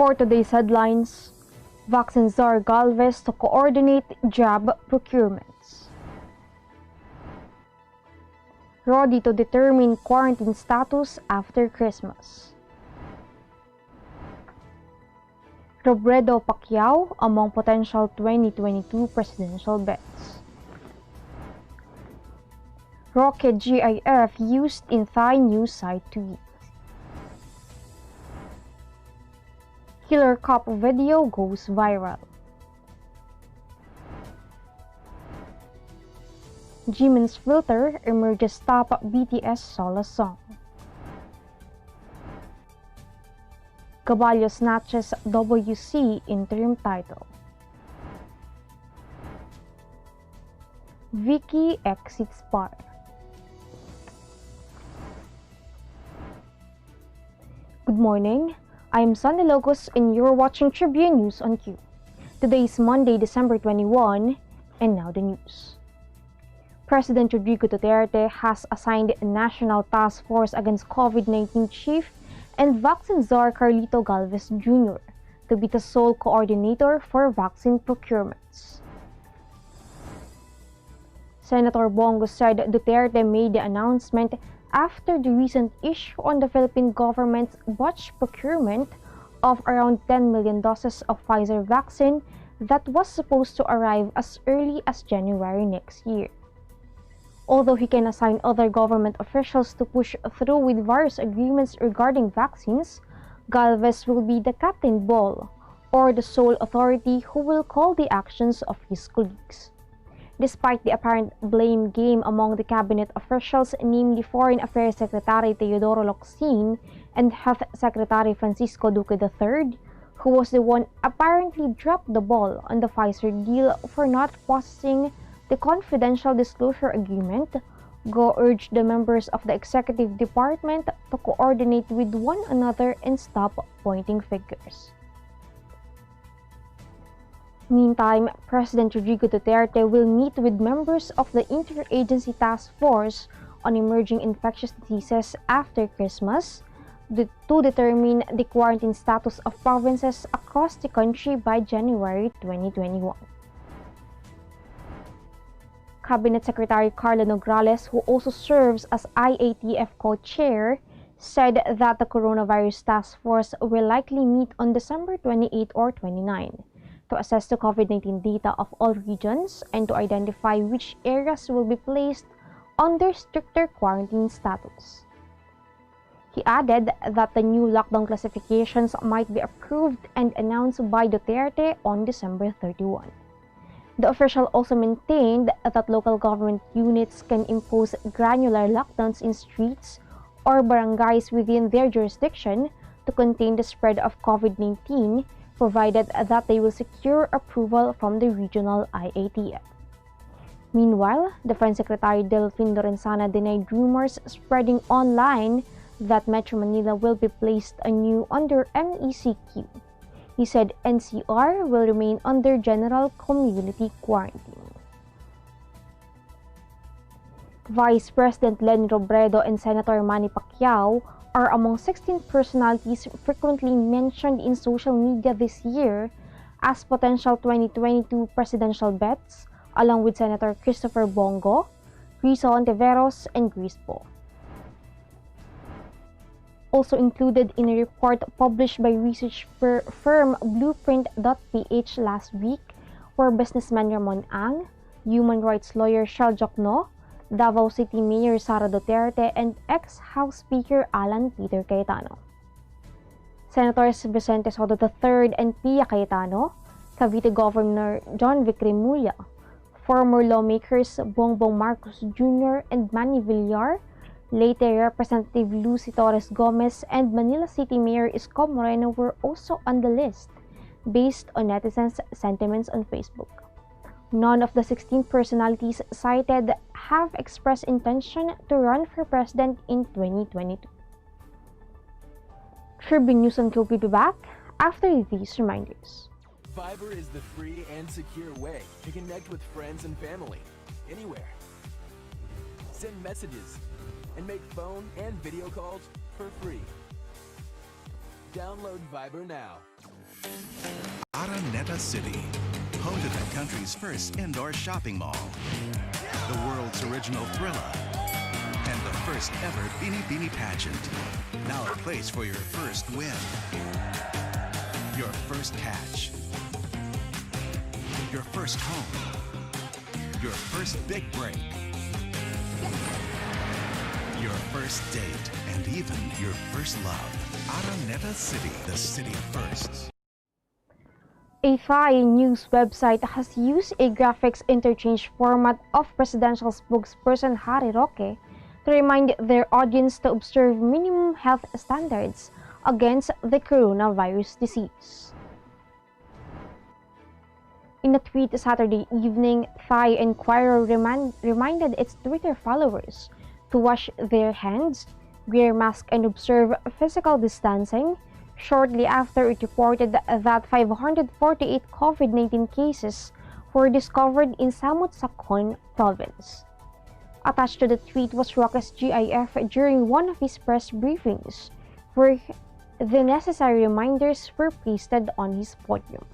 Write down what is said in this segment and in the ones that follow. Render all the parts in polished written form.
For today's headlines, vaccine czar Galvez to coordinate jab procurements. Rody to determine quarantine status after Christmas. Robredo Pacquiao among potential 2022 presidential bets. Roque GIF used in Thai news site tweet. Killer Cup video goes viral. Jimin's filter emerges top BTS solo song. Gaballo snatches WC interim title. Vicky exits bar. Good morning. I'm Sunny Logos and you're watching Tribune News on Q. Today is Monday, December 21, and now the news. President Rodrigo Duterte has assigned a National Task Force Against COVID-19 Chief and vaccine czar Carlito Galvez Jr. to be the sole coordinator for vaccine procurements. Senator Bongo said Duterte made the announcement after the recent issue on the Philippine government's botched procurement of around 10 million doses of Pfizer vaccine that was supposed to arrive as early as January next year. Although he can assign other government officials to push through with various agreements regarding vaccines, Galvez will be the captain ball, or the sole authority who will call the actions of his colleagues. Despite the apparent blame game among the cabinet officials, namely Foreign Affairs Secretary Teodoro Locsin and Health Secretary Francisco Duque III, who was the one apparently dropped the ball on the Pfizer deal for not processing the confidential disclosure agreement, Go urged the members of the executive department to coordinate with one another and stop pointing fingers. Meantime, President Rodrigo Duterte will meet with members of the Interagency Task Force on Emerging Infectious Diseases after Christmas to determine the quarantine status of provinces across the country by January 2021. Cabinet Secretary Carla Nograles, who also serves as IATF co-chair, said that the Coronavirus Task Force will likely meet on December 28 or 29 to assess the COVID-19 data of all regions and to identify which areas will be placed under stricter quarantine status. He added that the new lockdown classifications might be approved and announced by Duterte on December 31. The official also maintained that local government units can impose granular lockdowns in streets or barangays within their jurisdiction to contain the spread of COVID-19, provided that they will secure approval from the regional IATF. Meanwhile, Defense Secretary Delfin Lorenzana denied rumors spreading online that Metro Manila will be placed anew under MECQ. He said NCR will remain under general community quarantine. Vice President Len Robredo and Senator Manny Pacquiao are among 16 personalities frequently mentioned in social media this year as potential 2022 presidential bets, along with Senator Christopher Bongo, Risa Ontiveros, and Grispo. Also included in a report published by research firm Blueprint.ph last week were businessman Ramon Ang, human rights lawyer Shal Jokno, Davao City Mayor Sara Duterte, and ex-House Speaker Alan Peter Cayetano. Senators Vicente Soto III and Pia Cayetano, Cavite Governor John Vic Remulla, former lawmakers Bongbong Marcos Jr. and Manny Villar, later Representative Lucy Torres Gomez, and Manila City Mayor Isko Moreno were also on the list, based on netizens' sentiments on Facebook. None of the 16 personalities cited have expressed intention to run for president in 2022. Tribune News on Q will be back after these reminders. Fiber is the free and secure way to connect with friends and family, anywhere. Send messages and make phone and video calls for free. Download Viber now. Araneta City, home to the country's first indoor shopping mall, the world's original Thrilla, and the first ever Bini Bini pageant. Now a place for your first win, your first catch, your first home, your first big break, your first date, and even your first love. Araneta City, the city of firsts. A Thai news website has used a graphics interchange format of presidential spokesperson Harry Roque to remind their audience to observe minimum health standards against the coronavirus disease. In a tweet Saturday evening, Thai Enquirer reminded its Twitter followers to wash their hands, wear masks, and observe physical distancing shortly after it reported that 548 COVID-19 cases were discovered in Samut Sakhon province. Attached to the tweet was Roque's GIF during one of his press briefings, where the necessary reminders were pasted on his podium.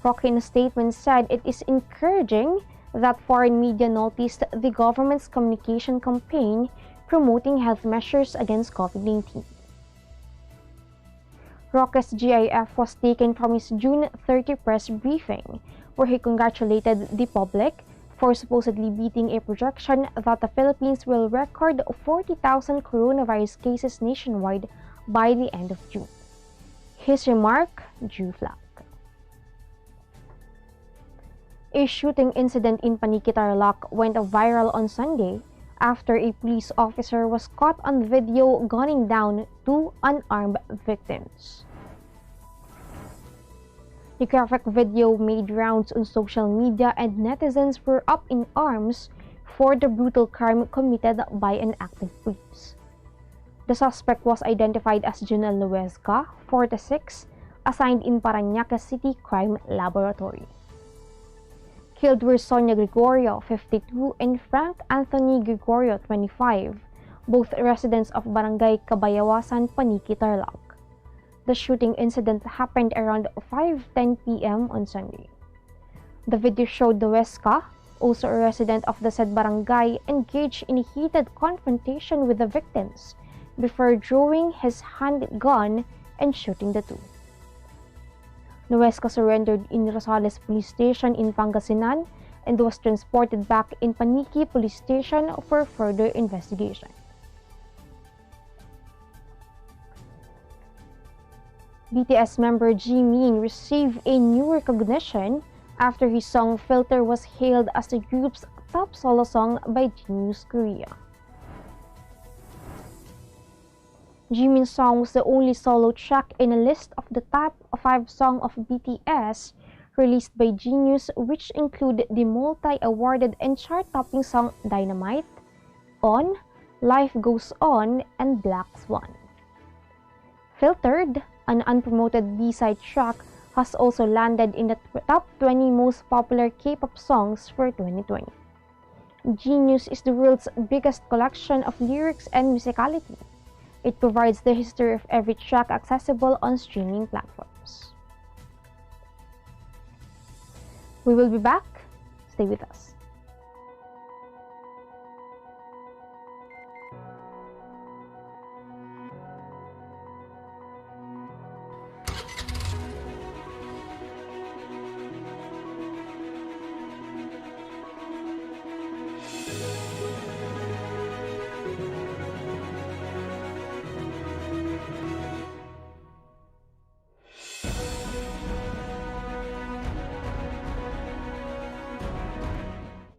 Roque in a statement said it is encouraging that foreign media noticed the government's communication campaign promoting health measures against COVID-19. Roque's GIF was taken from his June 30 press briefing, where he congratulated the public for supposedly beating a projection that the Philippines will record 40,000 coronavirus cases nationwide by the end of June. His remark drew flack. A shooting incident in Paniki, Tarlac went viral on Sunday after a police officer was caught on video gunning down two unarmed victims. The graphic video made rounds on social media and netizens were up in arms for the brutal crime committed by an active police. The suspect was identified as Junel Nuesca, 46, assigned in Parañaque City Crime Laboratory. Killed were Sonia Gregorio, 52, and Frank Anthony Gregorio, 25, both residents of Barangay Cabayawasan, Paniki, Tarlac. The shooting incident happened around 5:10 p.m. on Sunday. The video showed Nuesca, also a resident of the said barangay, engaged in a heated confrontation with the victims before drawing his handgun and shooting the two. Nuesca surrendered in Rosales Police Station in Pangasinan and was transported back in Paniki Police Station for further investigation. BTS member Jimin received a new recognition after his song Filter was hailed as the group's top solo song by Genius Korea. Jimin's song was the only solo track in a list of the top 5 songs of BTS released by Genius, which include the multi-awarded and chart-topping song Dynamite, On, Life Goes On, and Black Swan. Filtered, an unpromoted B-side track, has also landed in the top 20 most popular K-pop songs for 2020. Genius is the world's biggest collection of lyrics and musicality. It provides the history of every track accessible on streaming platforms. We will be back. Stay with us.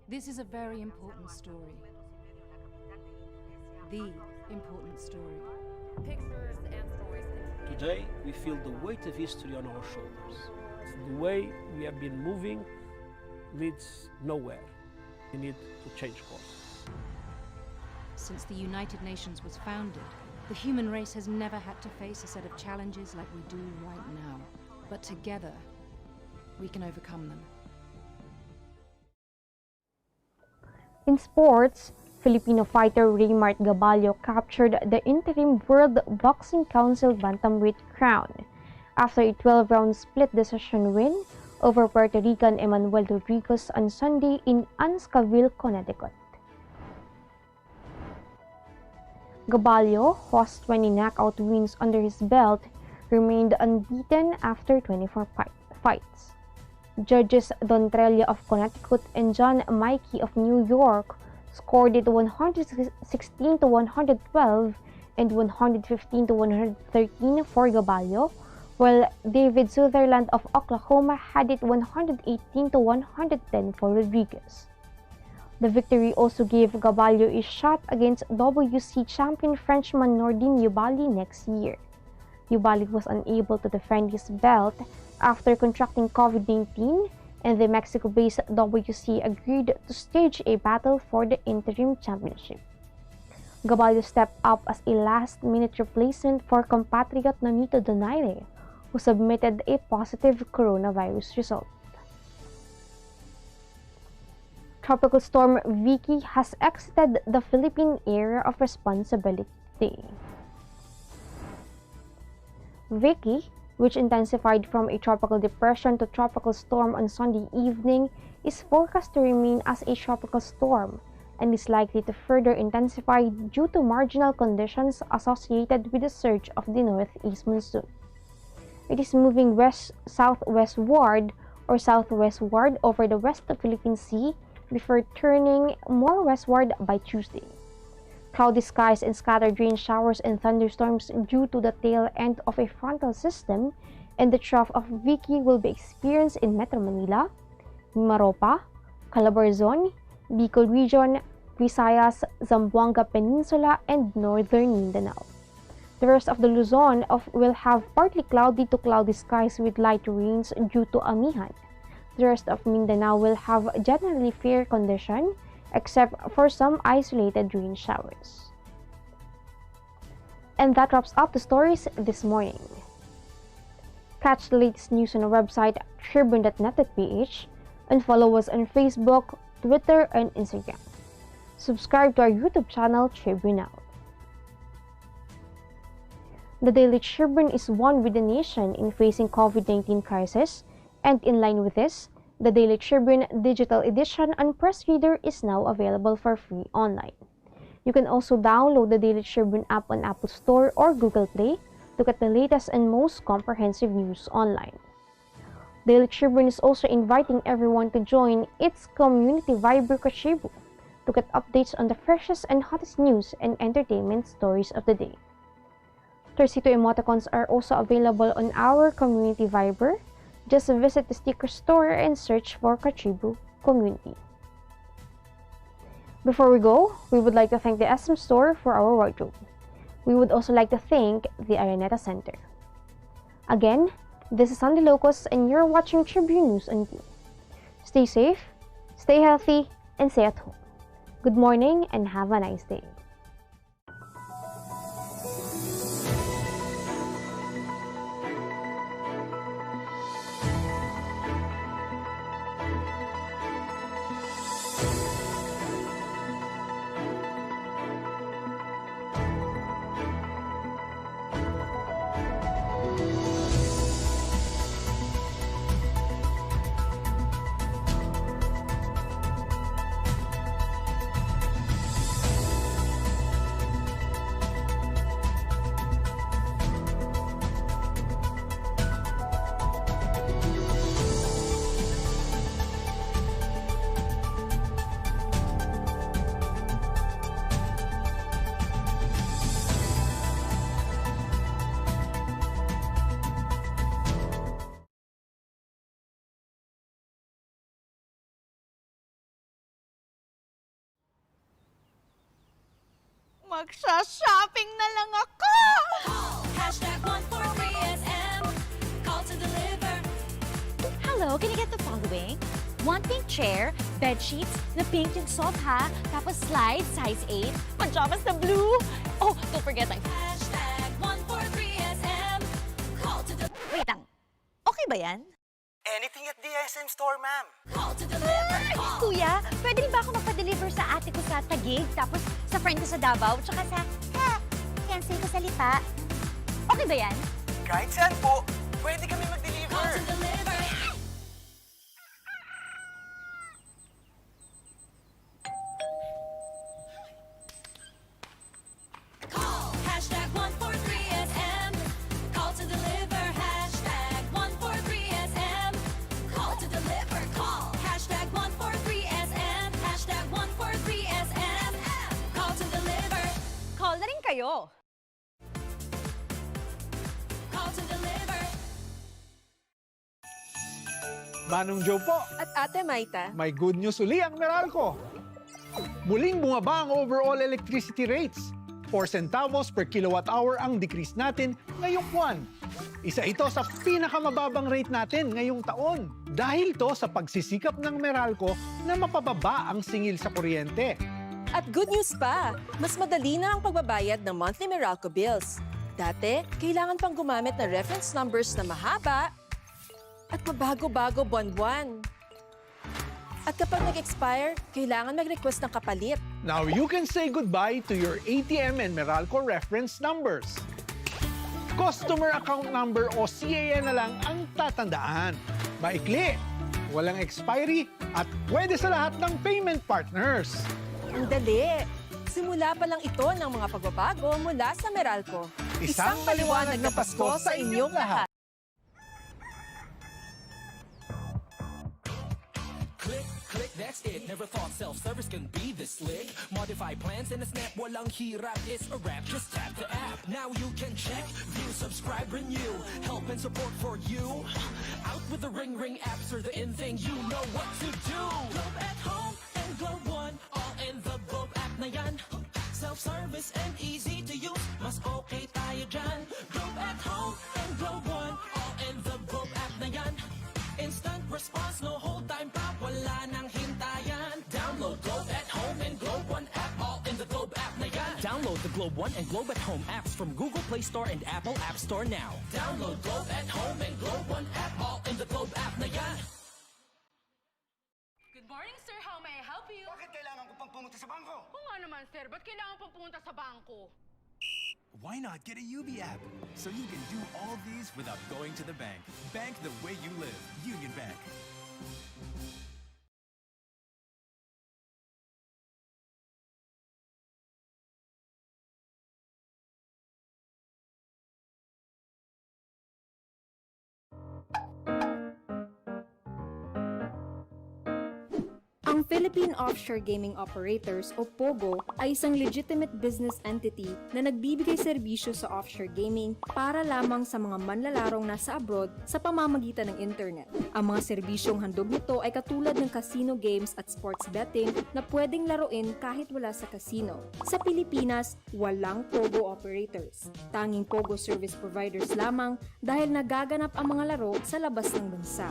This is a very important story. The important story. Pictures and stories. Today, we feel the weight of history on our shoulders. The way we have been moving leads nowhere. We need to change course. Since the United Nations was founded, the human race has never had to face a set of challenges like we do right now. But together, we can overcome them. In sports, Filipino fighter Raymart Gaballo captured the interim World Boxing Council bantamweight crown after a 12-round split decision win over Puerto Rican Emmanuel Rodriguez on Sunday in Anscaville, Connecticut. Gaballo, who has 20 knockout wins under his belt, remained unbeaten after 24 fights. Judges Don Trelia of Connecticut and John Mikey of New York scored it 116-112 and 115-113 for Gaballo, while David Sutherland of Oklahoma had it 118-110 for Rodriguez. The victory also gave Gaballo a shot against WC champion Frenchman Nordin Yubali next year. Yubali was unable to defend his belt after contracting COVID-19, and the Mexico-based WC agreed to stage a battle for the interim championship. Gaballo stepped up as a last-minute replacement for compatriot Nonito Donaire, who submitted a positive coronavirus result. Tropical storm Vicky has exited the Philippine area of responsibility. Vicky, which intensified from a tropical depression to tropical storm on Sunday evening, is forecast to remain as a tropical storm and is likely to further intensify due to marginal conditions associated with the surge of the northeast monsoon. It is moving west-southwestward or southwestward over the West Philippine Sea before turning more westward by Tuesday. Cloudy skies and scattered rain showers and thunderstorms due to the tail end of a frontal system and the trough of Vicky will be experienced in Metro Manila, Mimaropa, Calabarzon, Bicol Region, Visayas, Zamboanga Peninsula, and northern Mindanao. The rest of the Luzon will have partly cloudy to cloudy skies with light rains due to amihan. The rest of Mindanao will have generally fair condition except for some isolated rain showers. And that wraps up the stories this morning. Catch the latest news on our website tribune.net.ph and follow us on Facebook, Twitter, and Instagram. Subscribe to our YouTube channel, Tribune Now. The Daily Tribune is one with the nation in facing COVID-19 crisis, and in line with this, the Daily Tribune digital edition and press reader is now available for free online. You can also download the Daily Tribune app on Apple Store or Google Play to get the latest and most comprehensive news online. Daily Tribune is also inviting everyone to join its community Viber Kachibu to get updates on the freshest and hottest news and entertainment stories of the day. Tercito emoticons are also available on our community Viber. Just visit the sticker store and search for Kachibu Community. Before we go, we would like to thank the SM Store for our wardrobe. We would also like to thank the Araneta Center. Again, this is Sandy Locos and you're watching Tribune News on You. Stay safe, stay healthy, and stay at home. Good morning and have a nice day. Magsha-shopping na lang ako! #143SM. Call to deliver. Hello, can you get the following? One pink chair, bed sheets, na pink yung sofa, tapos slides, size 8, pajamas na blue. Oh, don't forget my... #143SM. Call to deliver. Wait lang, okay ba yan? Anything at the SM store, ma'am. Call to deliver. Call. Kuya, pwede rin ba ako magpa-deliver sa ate ko sa Taguig, tapos sa friend ko sa Davao, tsaka sa fiancé ko sa Lipa? Okay ba yan? Kahit saan po, Pwede kami mag-deliver. Call to deliver. Call hashtag 143SM. Call to deliver hashtag 143SM. Call to deliver. Call hashtag 143SM. Hashtag 143SM. Call to deliver. Call na rin kayo. Call to deliver. Manong Joe po, At Ate Maita, may good news uli ang Meralco. Muling bumaba ang overall electricity rates. 4 centavos per kilowatt hour ang decrease natin ngayong buwan. Isa ito sa pinakamababang rate natin ngayong taon. Dahil to sa pagsisikap ng Meralco na mapababa ang singil sa kuryente. at good news pa, mas madali na ang pagbabayad ng monthly Meralco bills. Dati, kailangan pang gumamit ng reference numbers na mahaba at mabago-bago buwan-buwan. At kapag nag-expire, kailangan mag-request ng kapalit. Now you can say goodbye to your ATM and Meralco reference numbers. Customer account number o CAN na lang ang tatandaan. Maikli, walang expiry, at pwede sa lahat ng payment partners. Ang dali! Simula pa lang ito ng mga pagbabago mula sa Meralco. Isang maliwanag na Pasko sa inyong lahat. Click, click, that's it. Never thought self-service can be this slick. Modify plans in a snap, walang hirap. It's a wrap, just tap the app. Now you can check, view, subscribe, renew. Help and support for you. Out with the Ring Ring apps are the in thing. You know what to do. Globe at home and Globe One, all in the Globe app na yan. Self-service and easy to use. Mas okay tayo dyan. Globe at home and Globe One, all in the Globe app na yan. Instant response, no hold time pa, wala nang hintayan. Download Globe at Home and Globe One app, all in the Globe app na yan. Download the Globe One and Globe at Home apps from Google Play Store and Apple App Store now. Download Globe at Home and Globe One app, all in the Globe app na yan. Good morning, sir. How may I help you? Bakit kailangan ko pang pumunta sa bangko? Oo nga naman, sir. Ba't kailangan pang pumunta sa bangko? Why not get a UB app so you can do all these without going to the bank? Bank the way you live. Union Bank. Ang Philippine Offshore Gaming Operators o POGO ay isang legitimate business entity na nagbibigay serbisyo sa offshore gaming para lamang sa mga manlalarong nasa abroad sa pamamagitan ng internet. Ang mga serbisyong handog nito ay katulad ng casino games at sports betting na pwedeng laruin kahit wala sa casino. Sa Pilipinas, walang POGO operators. Tanging POGO service providers lamang dahil nagaganap ang mga laro sa labas ng bansa.